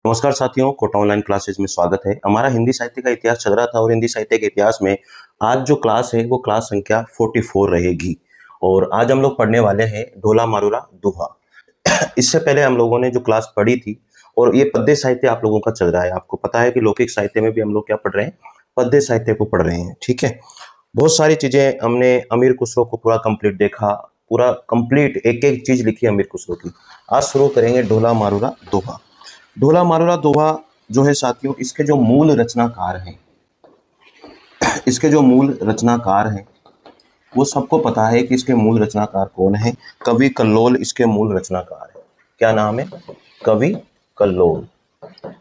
नमस्कार साथियों, Kota online classes में स्वागत है। हमारा हिंदी साहित्य का इतिहास चल रहा था और हिंदी साहित्य के इतिहास में आज जो क्लास है वो क्लास संख्या 44 रहेगी। और आज हम लोग पढ़ने वाले हैं ढोला मारूरा दोहा। इससे पहले हम लोगों ने जो क्लास पढ़ी थी, और ये पद्य साहित्य आप लोगों का चल रहा है। आपको पता है कि लौकिक साहित्य में भी हम लोग क्या पढ़ रहे हैं, पद्य साहित्य को पढ़ रहे हैं। ठीक है, बहुत सारी चीजें हमने अमीर खुसरो को पूरा कंप्लीट देखा, पूरा कंप्लीट एक एक चीज लिखी अमीर खुसरो की। आज शुरू करेंगे ढोला मारूरा दोहा। ढोला मारूरा दोहा जो है साथियों, इसके जो मूल रचनाकार हैं, वो सबको पता है कि इसके मूल रचनाकार कौन है। कवि कल्लोल इसके मूल रचनाकार है। क्या नाम है? कवि कल्लोल।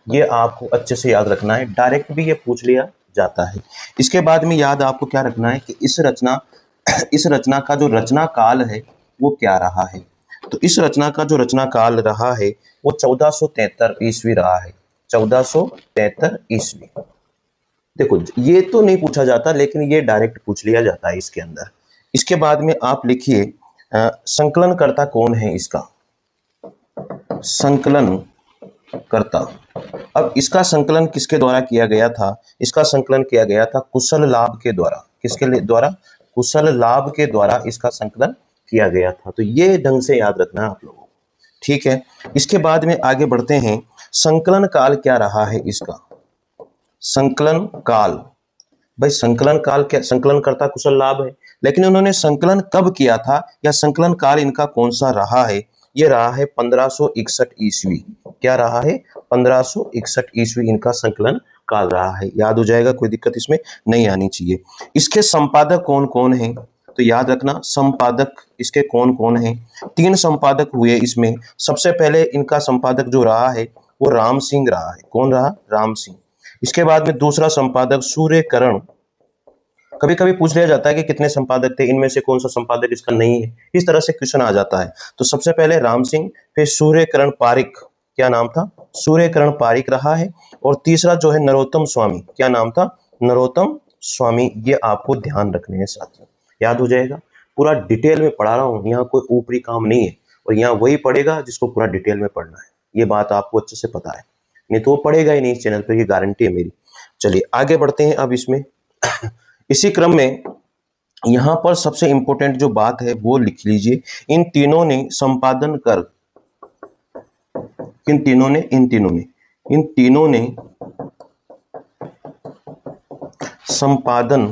ये आपको अच्छे से याद रखना है, डायरेक्ट भी ये पूछ लिया जाता है। इसके बाद में याद आपको क्या रखना है कि इस रचना का जो रचना काल है वो क्या रहा है। तो इस रचना का जो रचना काल रहा है वो 1473 ईस्वी रहा है। 1473 ईस्वी। देखो, ये तो नहीं पूछा जाता, लेकिन ये डायरेक्ट पूछ लिया जाता है इसके अंदर। इसके बाद में आप लिखिए संकलनकर्ता कौन है इसका। संकलन करता। अब इसका संकलन किसके द्वारा किया गया था? इसका संकलन किया गया था कुशल लाभ के द्वारा। किसके द्वारा? कुशल लाभ के द्वारा इसका संकलन किया गया था। तो ये ढंग से याद रखना है आप लोगों को। ठीक है, इसके बाद में आगे बढ़ते हैं। संकलन काल क्या रहा है इसका? संकलन काल, भाई संकलन काल क्या, संकलन करता कुशल लाभ है, लेकिन उन्होंने संकलन कब किया था या संकलन काल इनका कौन सा रहा है? ये रहा है 1561 ईस्वी। क्या रहा है? 1561 ईस्वी इनका संकलन काल रहा है। याद हो जाएगा, कोई दिक्कत इसमें नहीं आनी चाहिए। इसके संपादक कौन कौन है? तो याद रखना, संपादक इसके कौन कौन है। 3 संपादक हुए इसमें। सबसे पहले इनका संपादक जो रहा है वो राम सिंह रहा है। कौन रहा? राम सिंह। इसके बाद में दूसरा संपादक सूर्यकर्ण। कभी कभी पूछ लिया जाता है कि कितने संपादक थे, इनमें से कौन सा संपादक इसका नहीं है, इस तरह से क्वेश्चन आ जाता है। तो सबसे पहले राम सिंह, फिर सूर्यकर्ण पारिक। क्या नाम था? सूर्यकर्ण पारिक रहा है। और तीसरा जो है नरोत्तम स्वामी। क्या नाम था? नरोत्तम स्वामी। ये आपको ध्यान रखने हैं साथियों, याद हो जाएगा। पूरा डिटेल में पढ़ा रहा हूँ, यहाँ कोई ऊपरी काम नहीं है, और यहाँ वही पढ़ेगा जिसको पूरा डिटेल में पढ़ना है। ये बात आपको अच्छे से पता है, नहीं तो वो पढ़ेगा ही नहीं इस चैनल पर, ये गारंटी है मेरी। चलिए आगे बढ़ते हैं अब इसमें। इसी क्रम में यहां पर सबसे इंपॉर्टेंट जो बात है वो लिख लीजिए। इन तीनों ने संपादन कर, इन तीनों ने संपादन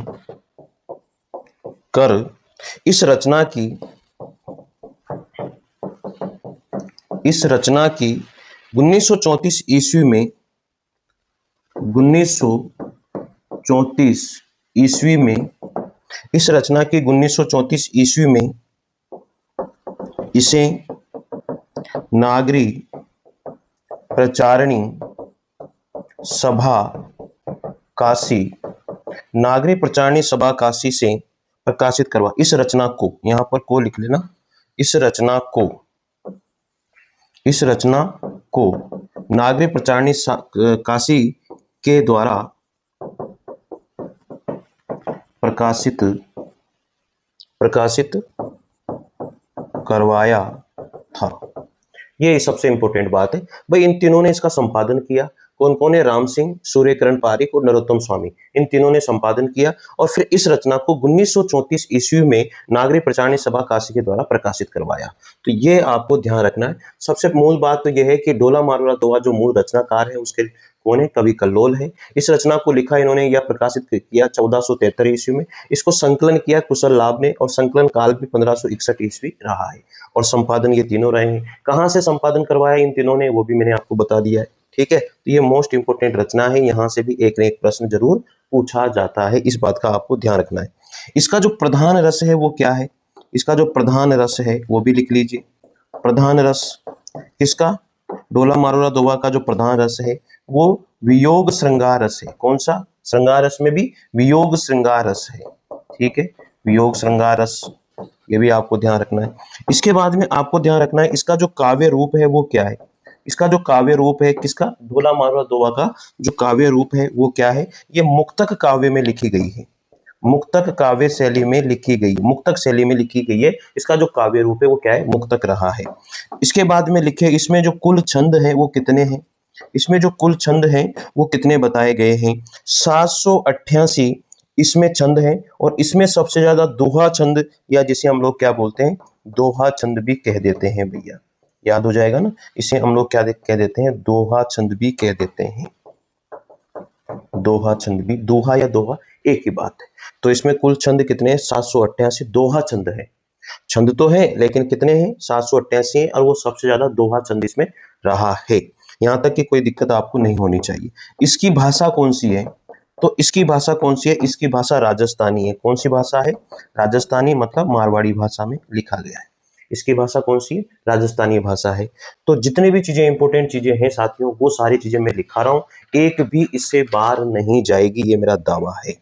कर इस रचना की 1934 ईस्वी में 1934 ईस्वी में इस रचना की 1934 ईस्वी में इसे नागरी प्रचारणी सभा काशी से प्रकाशित करवा। इस रचना को, यहां पर को लिख लेना, इस रचना को नागरी प्रचारणी काशी के द्वारा प्रकाशित करवाया था। ये सबसे इंपॉर्टेंट बात है भाई। इन तीनों ने इसका संपादन किया। कौन कौन है? राम सिंह, सूर्यकर्ण पारिक और नरोत्तम स्वामी। इन तीनों ने संपादन किया और फिर इस रचना को 1934 ईस्वी में नागरी प्रचारणी सभा काशी के द्वारा प्रकाशित करवाया। तो ये आपको ध्यान रखना है। सबसे मूल बात तो यह है कि ढोला मारूरा दोहा जो मूल रचनाकार है उसके कौन है? कवि कल्लोल है। इस रचना को लिखा इन्होंने या प्रकाशित किया 1473 ईस्वी में। इसको संकलन किया कुशल लाभ ने, और संकलन काल भी 1561 ईस्वी रहा है। और संपादन ये तीनों रहे हैं। कहाँ से संपादन करवाया इन तीनों ने वो भी मैंने आपको बता दिया है। ठीक है, तो ये मोस्ट इंपोर्टेंट रचना है, यहाँ से भी एक न एक प्रश्न जरूर पूछा जाता है, इस बात का आपको ध्यान रखना है। इसका जो प्रधान रस है वो क्या है? इसका जो प्रधान रस है वो भी लिख लीजिए। प्रधान रस किसका? ढोला मारूरा दोहा का जो प्रधान रस है वो वियोग श्रृंगार रस है। कौन सा? श्रृंगार रस में भी वियोग श्रृंगार रस है। ठीक है, वियोग श्रृंगार रस, ये भी आपको ध्यान रखना है। इसके बाद में आपको ध्यान रखना है इसका जो काव्य रूप है वो क्या है। इसका जो काव्य रूप है किसका? ढोला मारूरा दोहा का जो काव्य रूप है वो क्या है? ये मुक्तक काव्य में लिखी गई है। मुक्तक काव्य शैली में लिखी गई, मुक्तक शैली में लिखी गई है। इसका जो काव्य रूप है वो क्या है? मुक्तक रहा है। इसके बाद में लिखे, इसमें जो कुल छंद है वो कितने हैं? इसमें जो कुल छंद हैं वो कितने बताए गए हैं? 788 इसमें छंद हैं, और इसमें सबसे ज्यादा दोहा छंद, या जिसे हम लोग क्या बोलते हैं, दोहा छंद भी कह देते हैं भैया, याद हो जाएगा ना, इसे हम लोग क्या कह देते हैं, दोहा छंद भी कह देते हैं। दोहा छंद भी, दोहा या दोहा एक ही बात है। तो इसमें कुल छंद कितने हैं? 788 दोहा छंद है। छंद तो है लेकिन कितने हैं? 788 है, और वो सबसे ज्यादा दोहा छंद इसमें रहा है। यहां तक कि कोई दिक्कत आपको नहीं होनी चाहिए। इसकी भाषा कौन सी है? तो इसकी भाषा कौन सी है? इसकी भाषा राजस्थानी है। कौन सी भाषा है? राजस्थानी, मतलब मारवाड़ी भाषा में लिखा गया है। इसकी भाषा कौन सी है? राजस्थानी भाषा है। तो जितनी भी चीजें इंपॉर्टेंट चीजें हैं साथियों, वो सारी चीजें मैं लिखा रहा हूं, एक भी इससे बाहर नहीं जाएगी, ये मेरा दावा है।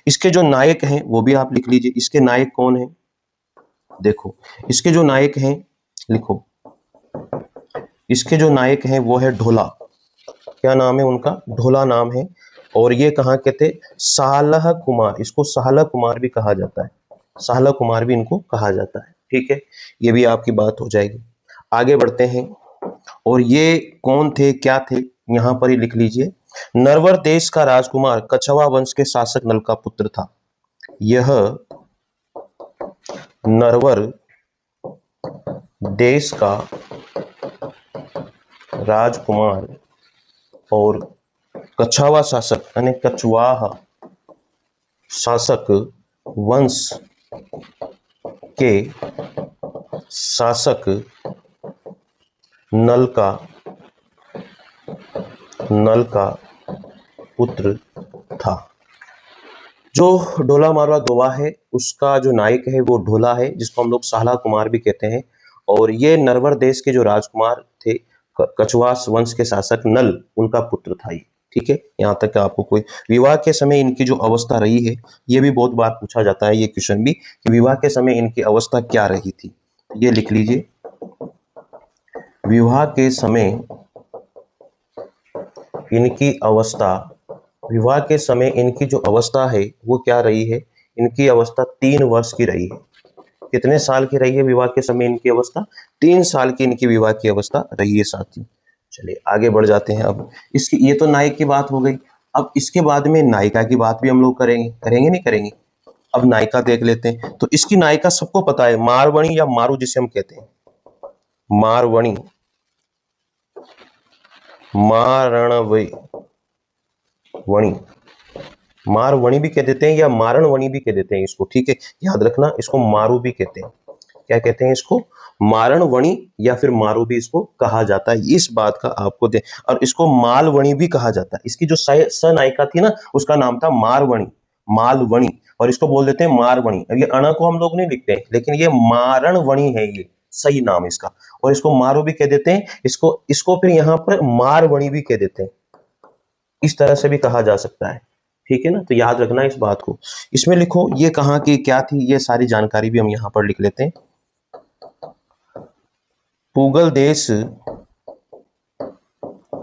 इसके जो नायक हैं वो भी आप लिख लीजिए। इसके नायक कौन है? देखो, इसके जो नायक हैं, लिखो, इसके जो नायक हैं वो है ढोला। क्या नाम है उनका? ढोला नाम है। और ये कहाँ के थे? सालह कुमार, इसको सालह कुमार भी कहा जाता है, सालह कुमार भी इनको कहा जाता है। ठीक है, ये भी आपकी बात हो जाएगी। आगे बढ़ते हैं। और ये कौन थे, क्या थे, यहां पर ही लिख लीजिए। नरवर देश का राजकुमार कछवा वंश के शासक नल का पुत्र था। यह नरवर देश का राजकुमार और कछावा शासक यानी कछवाहा शासक वंश के शासक नल का पुत्र था। जो ढोला मारवा दोवा है उसका जो नायक है वो ढोला है, जिसको हम लोग साला कुमार भी कहते हैं। और ये नरवर देश के जो राजकुमार थे, कछवास वंश के शासक नल, उनका पुत्र था ये। ठीक है, यहाँ तक आपको कोई विवाह के समय इनकी जो अवस्था रही है, ये भी बहुत बार पूछा जाता है ये क्वेश्चन भी, कि विवाह के समय इनकी अवस्था क्या रही थी। ये लिख लीजिए, विवाह के समय इनकी अवस्था, विवाह के समय इनकी जो अवस्था है वो क्या रही है? इनकी अवस्था 3 वर्ष की रही है। कितने साल की रही है विवाह के समय इनकी अवस्था? 3 साल की इनकी विवाह की अवस्था रही है साथियों। चलिए आगे बढ़ जाते हैं। अब इसकी, ये तो नायक की बात हो गई। अब इसके बाद में नायिका की बात भी हम लोग करेंगे नहीं करेंगे? अब नायिका देख लेते हैं। तो इसकी नायिका सबको पता है, मारवणी या मारू जिसे हम कहते हैं, मारवणी, मारणवणी, मारवणी भी कह देते हैं या मारणवणी भी कह देते हैं इसको। ठीक है, याद रखना, इसको मारू भी कहते हैं। क्या कहते हैं इसको? मारणवणी या फिर मारू भी इसको कहा जाता है। इस बात का आपको दे, और इसको मालवणी भी कहा जाता है। इसकी जो सनायिका थी ना, उसका नाम था मारवणी, मालवणी, और इसको बोल देते हैं मारवणी। अब ये अणा को हम लोग नहीं लिखते, लेकिन ये मारणवणी है, ये सही नाम इसका। और इसको मारू भी कह देते हैं, इसको फिर यहाँ पर मारवणी भी कह देते हैं। इस तरह से भी कहा जा सकता है। ठीक है ना, तो याद रखना इस बात को। इसमें लिखो ये कहाँ की क्या थी, ये सारी जानकारी भी हम यहाँ पर लिख लेते हैं। पूगल देश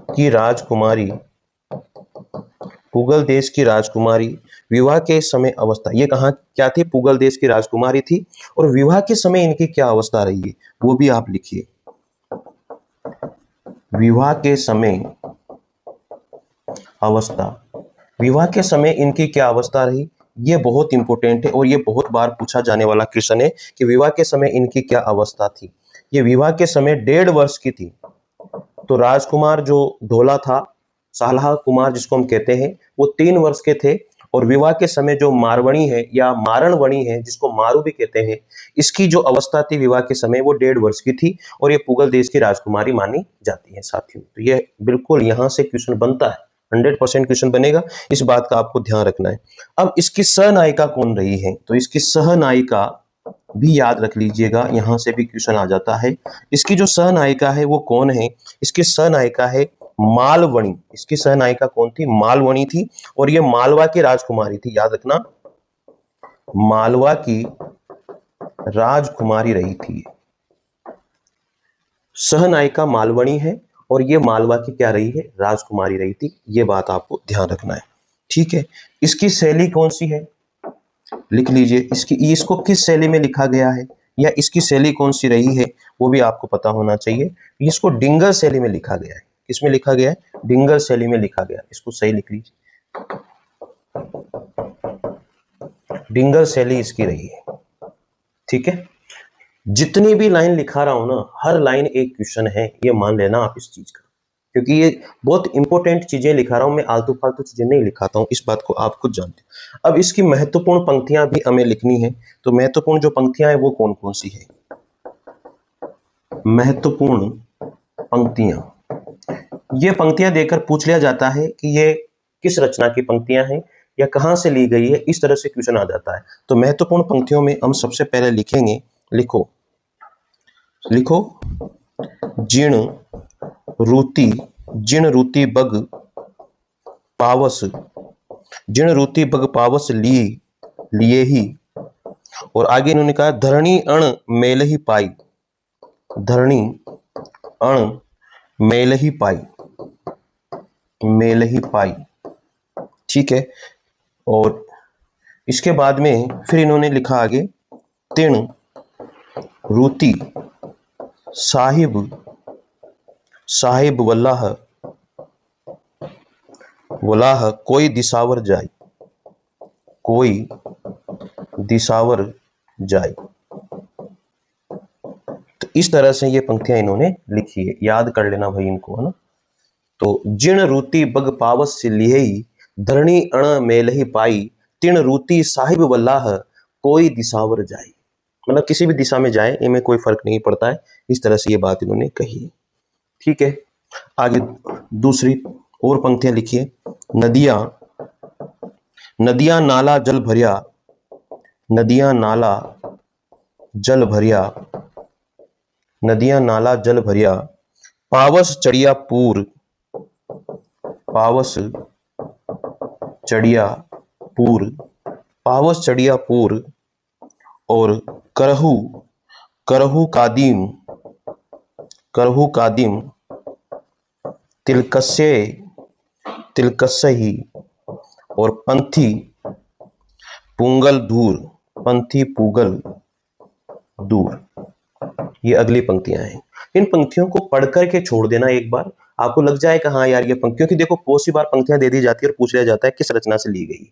की राजकुमारी, पूगल देश की राजकुमारी, विवाह के समय अवस्था, ये कहाँ क्या थी? पूगल देश की राजकुमारी थी। और विवाह के समय इनकी क्या अवस्था रही है वो भी आप लिखिए। विवाह के समय अवस्था, विवाह के समय इनकी क्या अवस्था रही, ये बहुत इंपॉर्टेंट है और ये बहुत बार पूछा जाने वाला क्वेश्चन है कि विवाह के समय इनकी क्या अवस्था थी। ये विवाह के समय 1.5 वर्ष की थी। तो राजकुमार जो ढोला था, सालाह कुमार जिसको हम कहते हैं, वो 3 वर्ष के थे। और विवाह के समय जो मारवणी है या मारणवणी है, जिसको मारू भी कहते हैं, इसकी जो अवस्था थी विवाह के समय वो 1.5 वर्ष की थी। और ये पुगल देश की राजकुमारी मानी जाती है साथियों। तो ये बिल्कुल यहाँ से क्वेश्चन बनता है, 100% क्वेश्चन बनेगा, इस बात का आपको ध्यान रखना है। अब इसकी सहनायिका कौन रही है? तो इसकी सहनायिका भी याद रख लीजिएगा, यहां से भी क्वेश्चन आ जाता है। इसकी जो सहनायिका है वो कौन है? इसकी सहनायिका है मालवणी। इसकी सहनायिका कौन थी? मालवणी थी। और ये मालवा की राजकुमारी थी, याद रखना, मालवा की राजकुमारी रही थी। सहनायिका मालवणी है और ये मालवा की क्या रही है? राजकुमारी रही थी। ये बात आपको ध्यान रखना है। ठीक है, इसकी शैली कौन सी है? लिख लीजिए, इसको किस शैली में लिखा गया है या इसकी शैली कौन सी रही है वो भी आपको पता होना चाहिए। इसको डिंगर शैली में लिखा गया है। किसमें लिखा गया है? डिंगर शैली में लिखा गया। इसको सही लिख लीजिए, डिंगर शैली इसकी रही है। ठीक है, जितनी भी लाइन लिखा रहा हूं ना, हर लाइन एक क्वेश्चन है, ये मान लेना आप इस चीज का, क्योंकि ये बहुत इंपॉर्टेंट चीजें लिखा रहा हूं मैं, आलतू फालतू चीजें नहीं लिखाता हूं, इस बात को आप खुद जानते हैं। अब इसकी महत्वपूर्ण पंक्तियां भी हमें लिखनी है, तो महत्वपूर्ण जो पंक्तियां हैं वो कौन कौन सी है? महत्वपूर्ण पंक्तियां, ये पंक्तियां देकर पूछ लिया जाता है कि ये किस रचना की पंक्तियां हैं या कहां से ली गई है, इस तरह से क्वेश्चन आ जाता है। तो महत्वपूर्ण पंक्तियों में हम सबसे पहले लिखेंगे, लिखो लिखो जिण रूति, जिण रूति बग पावस, जिण रूति बग पावस लिए ही, और आगे इन्होंने कहा धरणी अण मेल ही पाई, धरणी अण मेल ही पाई, मेल ही पाई। ठीक है, और इसके बाद में फिर इन्होंने लिखा आगे तिण रूति साहिब, साहिब वल्लाह, वल्लाह कोई दिसावर जाय, कोई दिसावर जाय। तो इस तरह से ये पंक्तियां इन्होंने लिखी है, याद कर लेना भाई इनको, है ना। तो जिण रूति बग पावस लिहेई, धरणी अण मेल ही पाई, तिण रूति साहिब वल्लाह कोई दिसावर जाय। मतलब किसी भी दिशा में जाए, इनमें कोई फर्क नहीं पड़ता है, इस तरह से ये बात इन्होंने कही है। ठीक है, आगे दूसरी और पंक्तियां लिखिए। नदियां, नदियां नाला जल भरिया, नदियां नाला जल भरिया, नदियां नाला जल भरिया, पावस चढ़िया पूर, पावस चढ़िया पूर, पावस चढ़िया पूर, और करहु, करहु कादीम, करहु कादीम तिलकस्य, तिलकस्य ही, और पंथी पुंगल दूर, पंथी पुगल दूर। ये अगली पंक्तियां हैं। इन पंक्तियों को पढ़ करके छोड़ देना एक बार, आपको लग जाएगा हाँ यार ये पंक्तियों की, देखो बहुत सी बार पंक्तियां दे दी जाती है और पूछ लिया जाता है किस रचना से ली गई।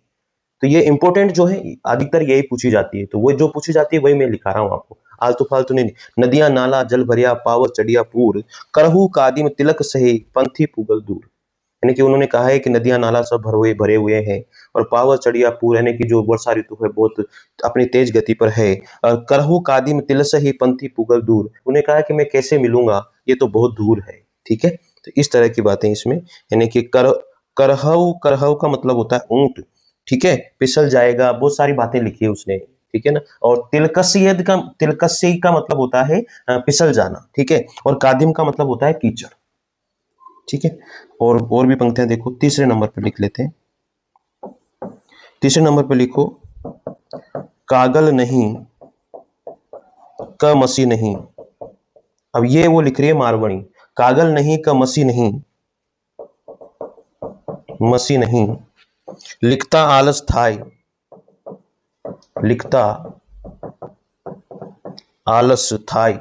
तो ये इंपॉर्टेंट जो है अधिकतर यही पूछी जाती है, तो वो जो पूछी जाती है वही मैं लिखा रहा हूं आपको, आलतू फालतू नहीं। नदियां नाला जल भरिया, पावस चढ़िया पूर, करहु कादिम तिलक सही, पंथी पुगल दूर। यानी कि उन्होंने कहा है कि नदियां नाला सब भरे हुए हैं, और पावस चढ़िया पूर यानी कि जो वर्षा ऋतु है बहुत अपनी तेज गति पर है, और करहु कादिम तिलस ही पंथी पुगल दूर, उन्हें कहा कि मैं कैसे मिलूंगा, ये तो बहुत दूर है। ठीक है, तो इस तरह की बातें इसमें, यानी कि करहु, करहु का मतलब होता है ऊंट। ठीक है, फिसल जाएगा, बहुत सारी बातें लिखी है उसने। ठीक है ना, और तिलकस्य का, तिलकस्य का मतलब होता है फिसल जाना। ठीक है, और कादिम का मतलब होता है कीचड़। ठीक है, और भी पंक्तियां देखो, तीसरे नंबर पर लिख लेते हैं। तीसरे नंबर पर लिखो कागल नहीं क मसी नहीं। अब ये वो लिख रही है मारवाणी, कागल नहीं क मसी नहीं, मसी नहीं, लिखता आलस थाय, लिखता आलस थाय।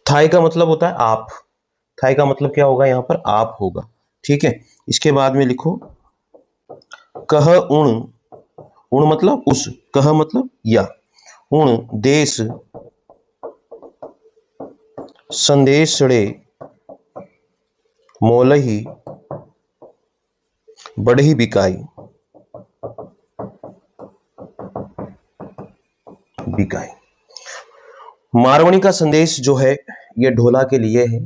थाय का मतलब होता है आप, थाई का मतलब क्या होगा, यहां पर आप होगा। ठीक है, इसके बाद में लिखो कह उण, उण मतलब उस, कह मतलब या, उण देश संदेशड़े मोलही बढ़ी बिकाई, बिकाई। मारवाणी का संदेश जो है ये ढोला के लिए है।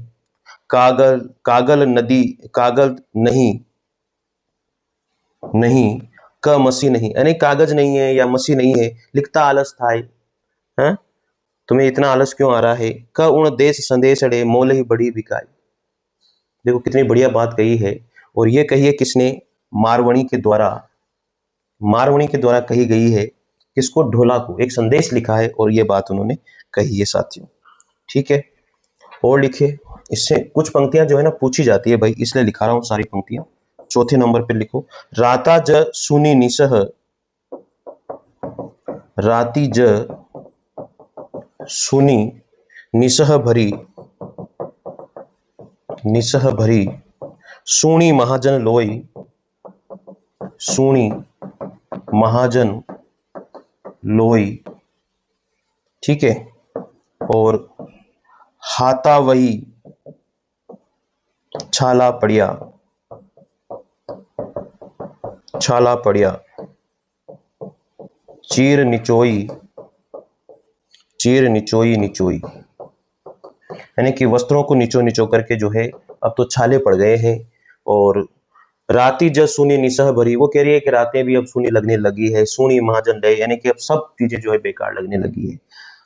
कागल, कागल नदी, कागल नहीं, नहीं क मसी नहीं, यानी कागज नहीं है या मसी नहीं है, लिखता आलस थाय, हैं तुम्हें इतना आलस क्यों आ रहा है। क उण देश संदेश अड़े मोल ही बढ़ी बिकाई। देखो कितनी बढ़िया बात कही है, और ये कही है किसने, मारवाणी के द्वारा, मारवाणी के द्वारा कही गई है। किसको, ढोला को, एक संदेश लिखा है और ये बात उन्होंने कही है साथियों। ठीक है, और लिखिए, इससे कुछ पंक्तियां जो है ना पूछी जाती है भाई, इसलिए लिखा रहा हूं सारी पंक्तियां। चौथे नंबर पे लिखो राता ज सुनी निसह, राती ज सुनी निसह भरी, निसह भरी, सूणी महाजन लोई, सूणी महाजन लोई, ठीक है। और हाथा वही, छाला पड़िया, छाला पड़िया, चीर निचोई, चीर निचोई निचोई, यानी कि वस्त्रों को निचो निचो करके जो है अब तो छाले पड़ गए हैं। और राती जस सुनी निसह भरी, वो कह रही है कि रातें भी अब सुनी लगने लगी है। सुनी महाजन डे, यानी कि अब सब चीजें जो है बेकार लगने लगी है।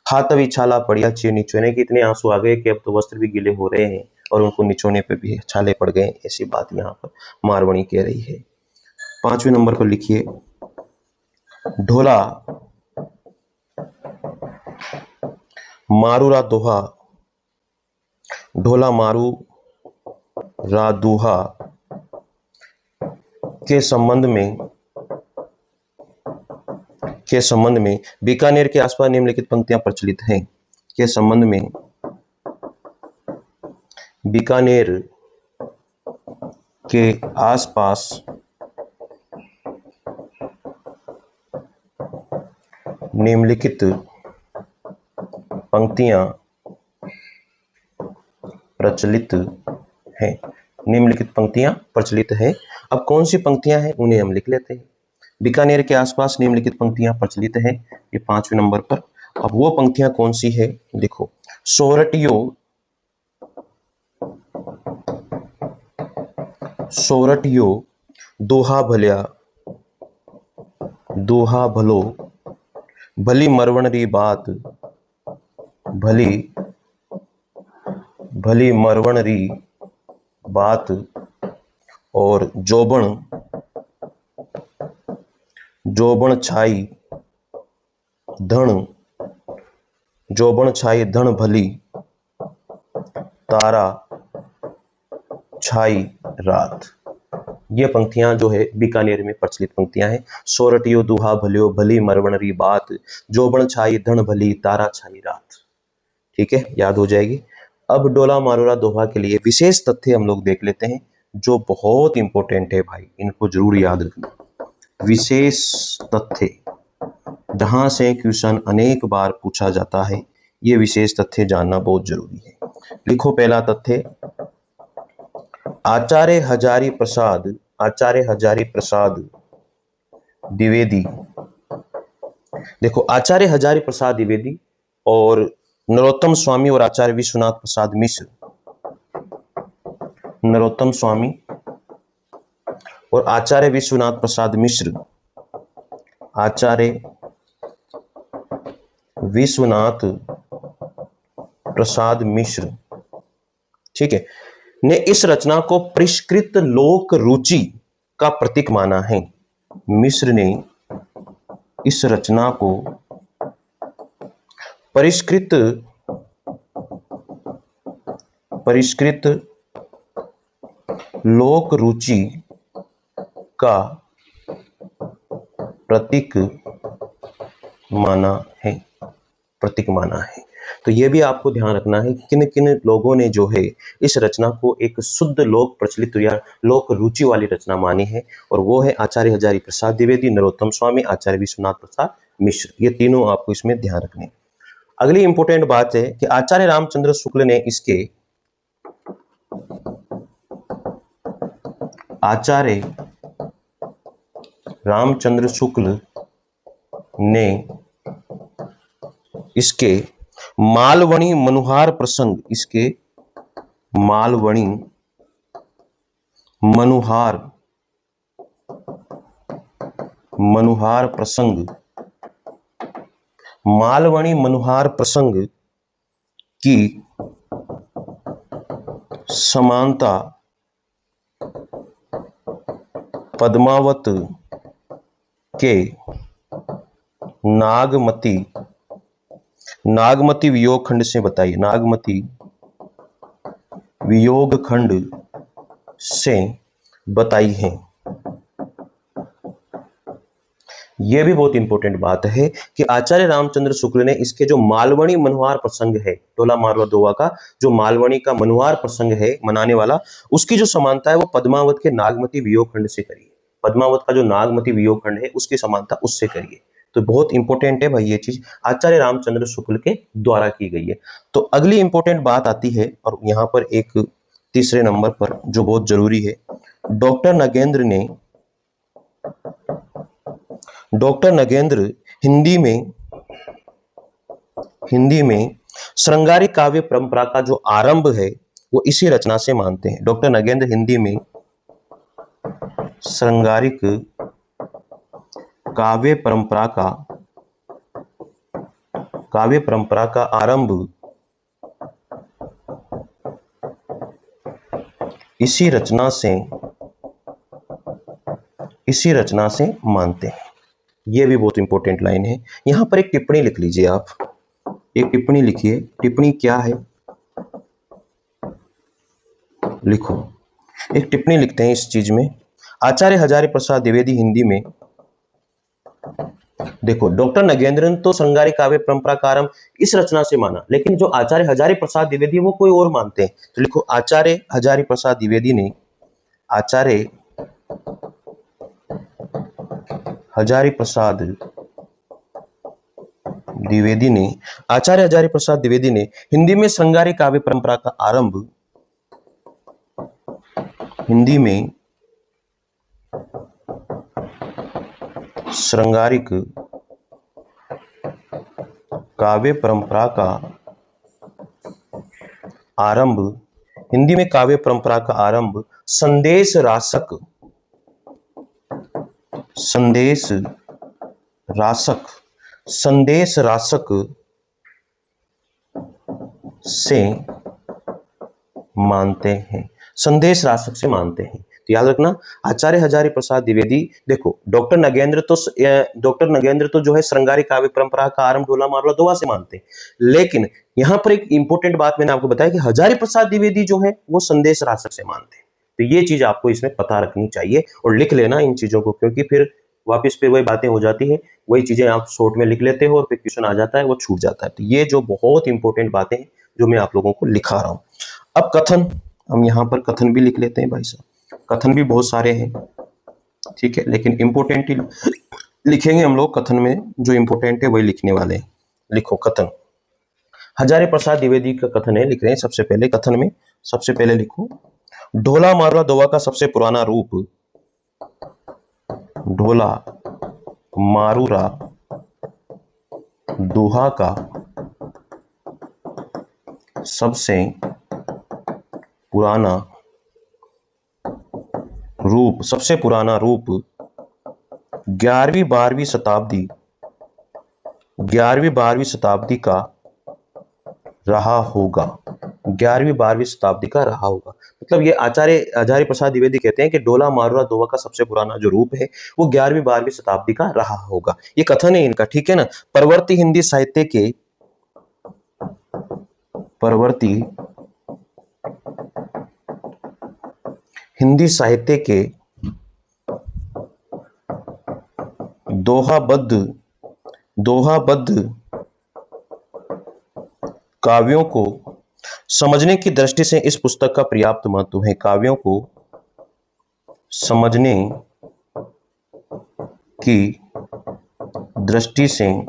हाथ भी छाला पड़िया, चीर निचोने के इतने आंसू आ गए कि अब तो वस्त्र भी गीले हो रहे हैं और उनको निचोने पे भी छाले पड़ गए, ऐसी बात यहाँ पर मारवणी कह रही है। 5वें नंबर पर लिखिए, ढोला मारू रा दोहा, ढोला मारू रा दोहा के संबंध में बीकानेर के आसपास निम्नलिखित पंक्तियां प्रचलित हैं। के संबंध में बीकानेर के आसपास निम्नलिखित पंक्तियां प्रचलित हैं। निम्नलिखित पंक्तियां प्रचलित हैं। अब कौन सी पंक्तियां हैं उन्हें हम लिख लेते हैं। बीकानेर के आसपास निम्नलिखित पंक्तियां प्रचलित हैं, ये 5वें नंबर पर। अब वो पंक्तियां कौन सी है, देखो। सोरठियो, सोरठियो दोहा भल्या, दोहा भलो, भली मरवण री बात, भली भली मरवण री बात। और जोबन, जोबन छाई धन, जोबन छाई धन भली, तारा छाई रात। ये पंक्तियां जो है बीकानेर में प्रचलित पंक्तियां हैं। सोरठियो दुहा भलियो, भली मरवण री बात, जोबन छाई धन भली, तारा छाई रात। ठीक है, याद हो जाएगी। अब डोला मारोरा दोहा के लिए विशेष तथ्य हम लोग देख लेते हैं जो बहुत इंपॉर्टेंट है भाई, इनको जरूर याद रखना। विशेष तथ्य, जहां से क्वेश्चन अनेक बार पूछा जाता है, ये विशेष तथ्य जानना बहुत जरूरी है। लिखो पहला तथ्य, आचार्य हजारी प्रसाद, आचार्य हजारी प्रसाद द्विवेदी। देखो, आचार्य हजारी प्रसाद द्विवेदी और नरोत्तम स्वामी और आचार्य विश्वनाथ प्रसाद मिश्र, नरोत्तम स्वामी और आचार्य विश्वनाथ प्रसाद मिश्र, आचार्य विश्वनाथ प्रसाद मिश्र, ठीक है, ने इस रचना को परिष्कृत लोक रुचि का प्रतीक माना है। मिश्र ने इस रचना को परिष्कृत लोक रुचि का प्रतीक माना है, प्रतीक माना है। तो यह भी आपको ध्यान रखना है कि किन किन लोगों ने जो है इस रचना को एक शुद्ध लोक प्रचलित या लोक रुचि वाली रचना मानी है, और वो है आचार्य हजारी प्रसाद द्विवेदी, नरोत्तम स्वामी, आचार्य विश्वनाथ प्रसाद मिश्र। ये तीनों आपको इसमें ध्यान रखने। अगली इंपॉर्टेंट बात है कि आचार्य रामचंद्र शुक्ल ने इसके, आचार्य रामचंद्र शुक्ल ने इसके मालवणी मनुहार प्रसंग, इसके मालवणी मनुहार प्रसंग, मालवणी मनुहार प्रसंग की समानता पद्मावत के नागमती वियोग खंड से बताइए, नागमती वियोग खंड से बताई है। ये भी बहुत इंपॉर्टेंट बात है कि आचार्य रामचंद्र शुक्ल ने इसके जो मालवणी मनोहार प्रसंग है, ढोला मारवा दोवा का जो मालवणी का मनोहार प्रसंग है मनाने वाला, उसकी जो समानता है वो पद्मावत के नागमती वियोग खंड से करिए। पद्मावत का जो नागमती वियोग खंड है उसकी समानता उससे करिए। तो बहुत इंपॉर्टेंट है भाई, ये चीज आचार्य रामचंद्र शुक्ल के द्वारा की गई है। तो अगली इंपॉर्टेंट बात आती है, और यहाँ पर एक तीसरे नंबर पर जो बहुत जरूरी है, डॉक्टर नगेंद्र हिंदी में श्रृंगारिक काव्य परंपरा का जो आरंभ है वो इसी रचना से मानते हैं। डॉक्टर नगेंद्र हिंदी में श्रृंगारिक काव्य परंपरा का आरंभ इसी रचना से मानते हैं। ये भी बहुत इंपॉर्टेंट लाइन है। यहां पर एक टिप्पणी लिख लीजिए आप, एक टिप्पणी लिखिए। टिप्पणी क्या है, लिखो, एक टिप्पणी लिखते हैं इस चीज में। आचार्य हजारी प्रसाद द्विवेदी हिंदी में, देखो डॉक्टर नगेंद्रन तो श्रृंगारिक काव्य परंपरा का आरंभ इस रचना से माना, लेकिन जो आचार्य हजारी प्रसाद द्विवेदी वो कोई और मानते हैं। तो लिखो, आचार्य हजारी प्रसाद द्विवेदी ने आचार्य हजारी प्रसाद द्विवेदी ने हिंदी में श्रृंगारिक काव्य परंपरा का आरंभ श्रृंगारिक काव्य परंपरा का आरंभ संदेश रासक से मानते हैं। संदेश रासक से मानते हैं। तो याद रखना, आचार्य हजारी प्रसाद द्विवेदी, देखो डॉक्टर नगेंद्र तो जो है श्रृंगारिक काव्य परंपरा का आरंभ ढोला मारवा दोहा से मानते हैं, लेकिन यहां पर एक इंपॉर्टेंट बात मैंने आपको बताया कि हजारी प्रसाद द्विवेदी जो है वो संदेश रासक से मानते हैं। तो ये चीज आपको इसमें पता रखनी चाहिए और लिख लेना इन चीजों को, क्योंकि फिर वापस पे वही बातें हो जाती है, वही चीजें आप शॉर्ट में लिख लेते हो और फिर क्वेश्चन आ जाता है वो छूट जाता है। तो ये जो बहुत इंपॉर्टेंट बातें हैं जो मैं आप लोगों को लिखा रहा हूं। अब कथन, हम यहाँ पर कथन भी लिख लेते हैं भाई साहब। कथन भी बहुत सारे हैं, ठीक है, लेकिन इंपॉर्टेंट ही लिखेंगे हम लोग। कथन में जो इंपॉर्टेंट है वही लिखने वाले हैं। लिखो कथन, हजारी प्रसाद द्विवेदी का कथन है, लिख रहे हैं। सबसे पहले कथन में सबसे पहले लिखो, ढोला मारवा दोहा का सबसे पुराना रूप, ढोला मारूरा दोहा का सबसे पुराना रूप 11वीं-12वीं शताब्दी का रहा होगा। 11वीं-12वीं शताब्दी का रहा होगा। मतलब ये आचार्य हजारी प्रसाद द्विवेदी कहते हैं कि ढोला मारूरा दोहा का सबसे पुराना जो रूप है वो 11वीं-12वीं शताब्दी का रहा होगा। ये कथन है इनका, ठीक है ना। परवर्ती हिंदी साहित्य के दोहाबद्ध काव्यों को समझने की दृष्टि से इस पुस्तक का पर्याप्त महत्व है। काव्यों को समझने की दृष्टि से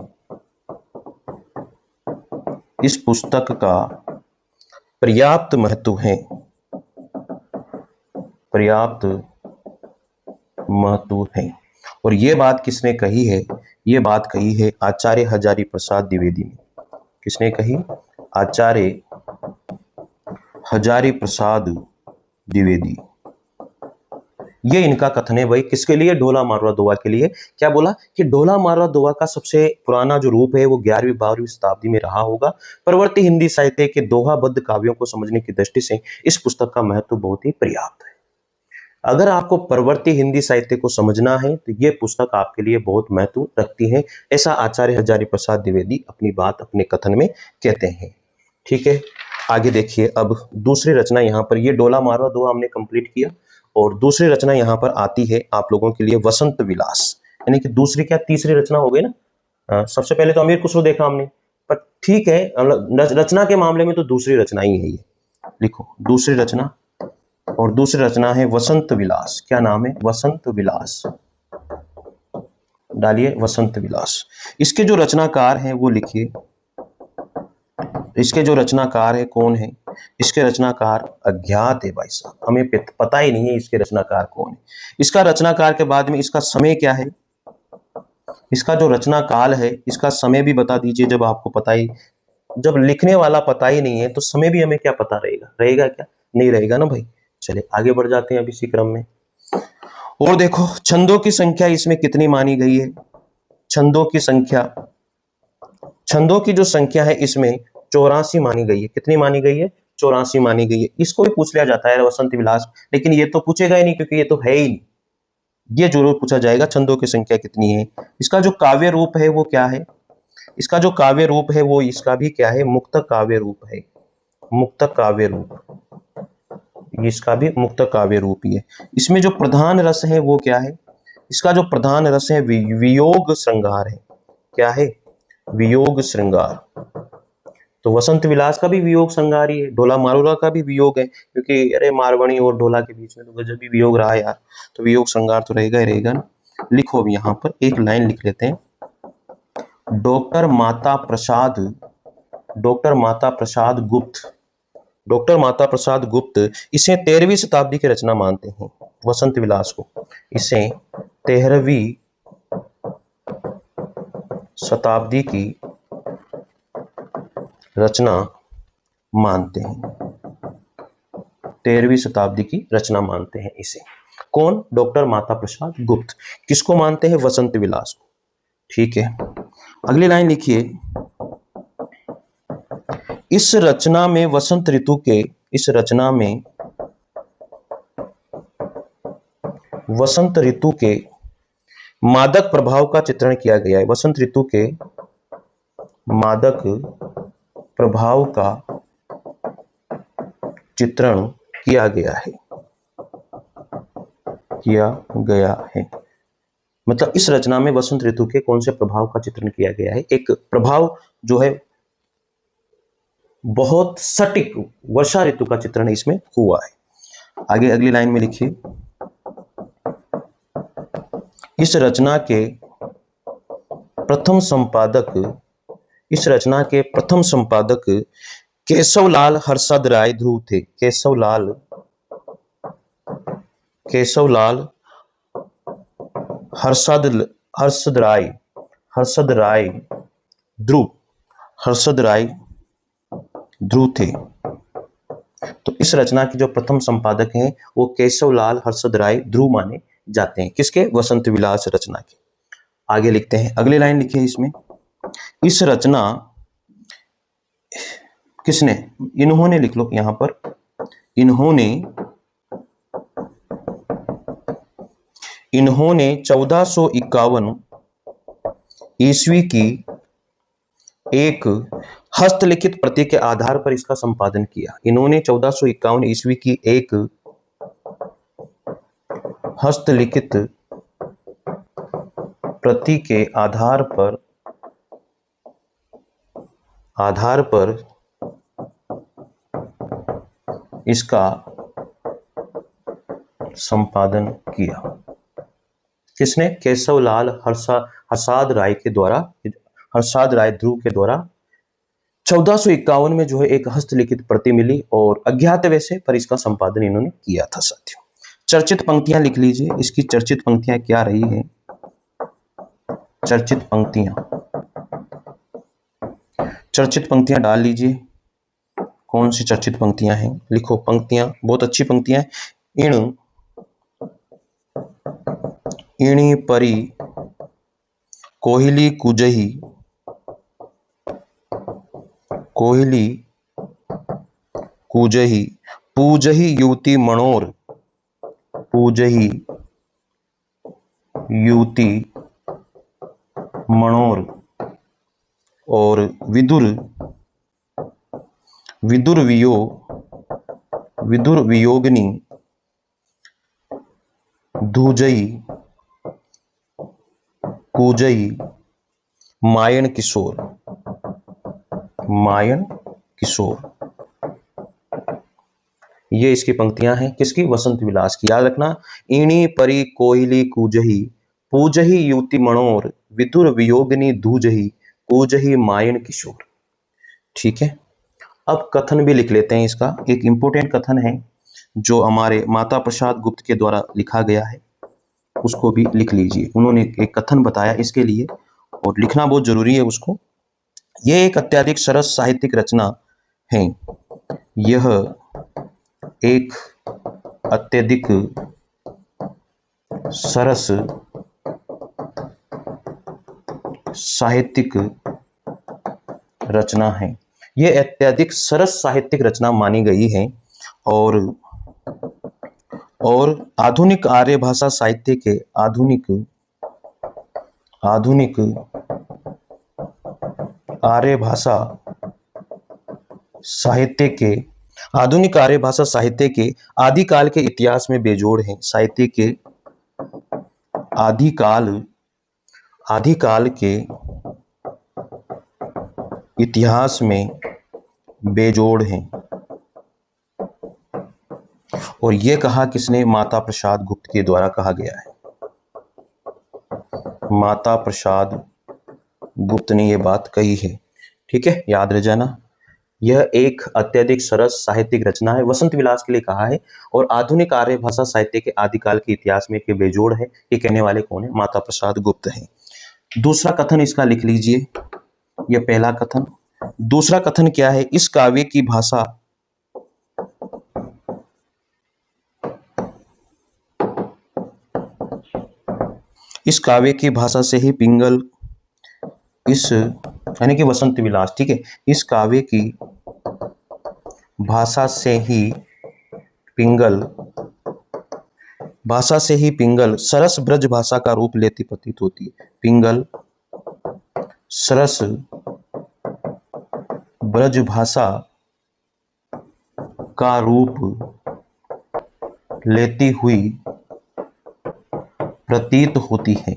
इस पुस्तक का पर्याप्त महत्व है। और ये बात किसने कही है? ये बात कही है आचार्य हजारी प्रसाद द्विवेदी ने। किसने कही? आचार्य हजारी प्रसाद द्विवेदी। ये इनका कथन है भाई, किसके लिए? ढोला मारवा दोहा के लिए। क्या बोला कि ढोला मारवा दोहा का सबसे पुराना जो रूप है वो 11वीं-12वीं शताब्दी में रहा होगा। परवर्ती हिंदी साहित्य के दोहाबद्ध काव्यों को समझने की दृष्टि से इस पुस्तक का महत्व बहुत ही पर्याप्त है। अगर आपको परवर्ती हिंदी साहित्य को समझना है तो ये पुस्तक आपके लिए बहुत महत्व रखती है, ऐसा आचार्य हजारी प्रसाद द्विवेदी अपनी बात अपने कथन में कहते हैं। ठीक है, आगे देखिए। अब दूसरी रचना यहाँ पर, ये ढोला मारवा दोहा हमने कंप्लीट किया और दूसरी रचना यहाँ पर आती है आप लोगों के लिए वसंत विलास, यानी कि दूसरी क्या तीसरी रचना हो गई ना। सबसे पहले तो अमीर खुसरो देखा हमने, पर ठीक है रचना के मामले में तो दूसरी रचना ही है ये। लिखो दूसरी रचना, और दूसरी रचना है वसंत विलास। क्या नाम है? वसंत विलास। डालिए वसंत विलास। इसके जो रचनाकार हैं वो लिखिए। इसके जो रचनाकार है कौन है? इसके रचनाकार अज्ञात है भाई साहब, हमें पता ही नहीं है इसके रचनाकार कौन है। इसका रचनाकार के बाद में इसका समय क्या है, इसका जो रचना काल है, इसका समय भी बता दीजिए। जब आपको पता ही, जब लिखने वाला पता ही नहीं है तो समय भी हमें क्या पता रहेगा? रहेगा क्या? नहीं रहेगा ना भाई। चलिए आगे बढ़ जाते हैं अब इसी क्रम में। और देखो छंदों की संख्या इसमें कितनी मानी गई है? छंदों की संख्या, छंदों की जो संख्या है इसमें 84 मानी गई है। कितनी मानी गई है? 84 मानी गई है। इसको भी पूछ लिया जाता है वसंत विलास, लेकिन ये तो पूछेगा ही नहीं क्योंकि ये तो है ही नहीं। ये जरूर पूछा जाएगा छंदों की संख्या कितनी है। इसका जो काव्य रूप है वो क्या है? इसका जो काव्य रूप है वो इसका भी क्या है? मुक्तक काव्य रूप है। मुक्तक काव्य रूप, इसका भी मुक्तक काव्य रूप ही है। इसमें जो प्रधान रस है वो क्या है? इसका जो प्रधान रस है वियोग श्रृंगार है। क्या है? वियोग श्रृंगार। तो वसंत विलास का भी वियोग श्रृंगार ही है। ढोला मारूला का भी वियोग है, क्योंकि अरे मारवाणी और ढोला के बीच में तो गजब भी वियोग रहा यार, तो वियोग श्रृंगार तो रहेगा ही रहेगा ना। लिखो अब यहाँ पर एक लाइन लिख लेते हैं। डॉक्टर माता प्रसाद, डॉक्टर माता प्रसाद गुप्त, डॉक्टर माता प्रसाद गुप्त इसे 13वीं शताब्दी की रचना मानते हैं। वसंत विलास को इसे 13वीं शताब्दी की रचना मानते हैं। 13वीं शताब्दी की रचना मानते हैं इसे। कौन? डॉक्टर माता प्रसाद गुप्त। किसको मानते हैं? वसंत विलास को। ठीक है, अगली लाइन लिखिए। इस रचना में वसंत ऋतु के, इस रचना में वसंत ऋतु के मादक प्रभाव का चित्रण किया गया है। वसंत ऋतु के मादक प्रभाव का चित्रण किया गया है, किया गया है। मतलब इस रचना में वसंत ऋतु के कौन से प्रभाव का चित्रण किया गया है? एक प्रभाव जो है बहुत सटीक वर्षा ऋतु का चित्रण इसमें हुआ है। आगे अगली लाइन में लिखिए। इस रचना के प्रथम संपादक, इस रचना के प्रथम संपादक केशवलाल हर्षद राय ध्रुव थे। केशवलाल, केशवलाल हर्षद राय, हर्षद राय ध्रुव, हर्षद राय ध्रुव थे। तो इस रचना के जो प्रथम संपादक हैं वो केशवलाल हर्षद राय ध्रुव माने जाते हैं। किसके? वसंत विलास रचना के। आगे लिखते हैं, अगली लाइन लिखिए इसमें। इस रचना किसने? इन्होंने लिख लो यहां पर। इन्होंने, इन्होंने 1451 ईस्वी की एक हस्तलिखित प्रति के आधार पर इसका संपादन किया। इन्होंने 1451 ईस्वी की एक हस्तलिखित प्रति के आधार पर इसका संपादन किया। किसने? केशवलाल हर्षद राय के द्वारा, हर्षद राय ध्रुव के द्वारा 1451 में जो है एक हस्तलिखित प्रति मिली और अज्ञात वैसे, पर इसका संपादन इन्होंने किया था साथियों। चर्चित पंक्तियां लिख लीजिए। इसकी चर्चित पंक्तियां क्या रही हैं? चर्चित पंक्तियां, चर्चित पंक्तियां डाल लीजिए। कौन सी चर्चित पंक्तियां हैं? लिखो पंक्तियां, बहुत अच्छी पंक्तियां। इण इणी परी कोहिली कुजही, कोहिली कुजही पूजही युवती मनोर, पूजही युवती मनोर, और विदुर, विदुर वियोगिनी धूजई कूजई मायन किशोर, मायन किशोर, ये इसकी पंक्तियां हैं किसकी, वसंत विलास की। याद रखना, ईणी परी कोयली कूजही, पूजही युति मनोर, विदुर वियोगिनी दूजही, कूजही मायन किशोर। ठीक है, अब कथन भी लिख लेते हैं इसका। एक इंपॉर्टेंट कथन है जो हमारे माता प्रसाद गुप्त के द्वारा लिखा गया है, उसको भी लिख लीजिए। उन्होंने एक कथन बताया इसके लिए और लिखना बहुत जरूरी है उसको। यह एक अत्यधिक सरस साहित्यिक रचना है, यह एक अत्यधिक सरस साहित्यिक रचना है, यह अत्यधिक सरस साहित्यिक रचना मानी गई है और आधुनिक आर्य भाषा साहित्य के आधुनिक आर्य भाषा साहित्य के आदिकाल के इतिहास में बेजोड़ है। साहित्य के आदिकाल के इतिहास में बेजोड़ हैं। और यह कहा किसने, माता प्रसाद गुप्त के द्वारा कहा गया है। माता प्रसाद गुप्त ने यह बात कही है। ठीक है, याद रह जाना। यह एक अत्यधिक सरस साहित्यिक रचना है, वसंत विलास के लिए कहा है, और आधुनिक आर्य भाषा साहित्य के आदिकाल के इतिहास में के बेजोड़ है। ये कहने वाले कौन है, माता प्रसाद गुप्त है। दूसरा कथन इसका लिख लीजिए, यह पहला कथन। दूसरा कथन क्या है, इस काव्य की भाषा से ही पिंगल, इस यानी कि वसंत विलास, ठीक है, इस काव्य की भाषा से ही पिंगल सरस ब्रज भाषा का रूप लेती प्रतीत होती है। पिंगल सरस ब्रज भाषा का रूप लेती हुई प्रतीत होती है।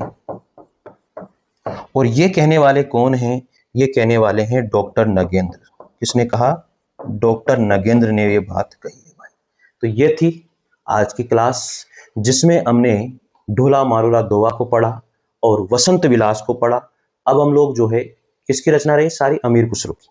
और ये कहने वाले कौन हैं, ये कहने वाले हैं डॉक्टर नगेंद्र। किसने कहा, डॉक्टर नगेंद्र ने ये बात कही है भाई। तो ये थी आज की क्लास, जिसमें हमने ढोला मारुला दोवा को पढ़ा और वसंत विलास को पढ़ा। अब हम लोग जो है किसकी रचना रही, सारी अमीर खुसरो की।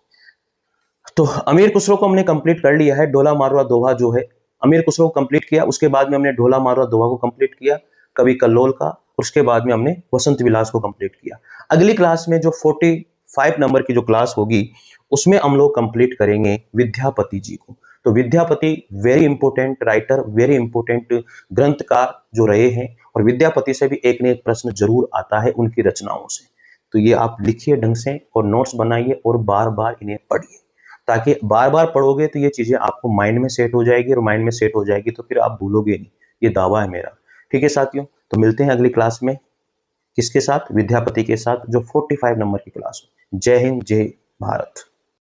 तो अमीर खुसरो को हमने कंप्लीट कर लिया है। ढोला मारुला दोहा जो है अमीर खुसरो को कंप्लीट किया, उसके बाद में हमने ढोला मारुला दोहा को कंप्लीट किया, कवि कल्लोल का, उसके बाद में हमने वसंत विलास को कंप्लीट किया। अगली क्लास में जो 45 नंबर की जो क्लास होगी उसमें हम लोग कंप्लीट करेंगे विद्यापति जी को। तो Vidyapati very important writer, very important ग्रंथकार जो रहे हैं, और विद्यापति से भी एक न एक प्रश्न जरूर आता है उनकी रचनाओं से। तो ये आप लिखिए ढंग से और नोट्स बनाइए और बार बार इन्हें पढ़िए, ताकि बार बार पढ़ोगे तो ये चीजें आपको माइंड में सेट हो जाएगी, और माइंड में सेट हो जाएगी तो फिर आप भूलोगे नहीं। ये दावा है मेरा। ठीक है साथियों, तो मिलते हैं अगली क्लास में, किसके साथ, विद्यापति के साथ, जो 45 नंबर की क्लास हो। जय हिंद, जय भारत।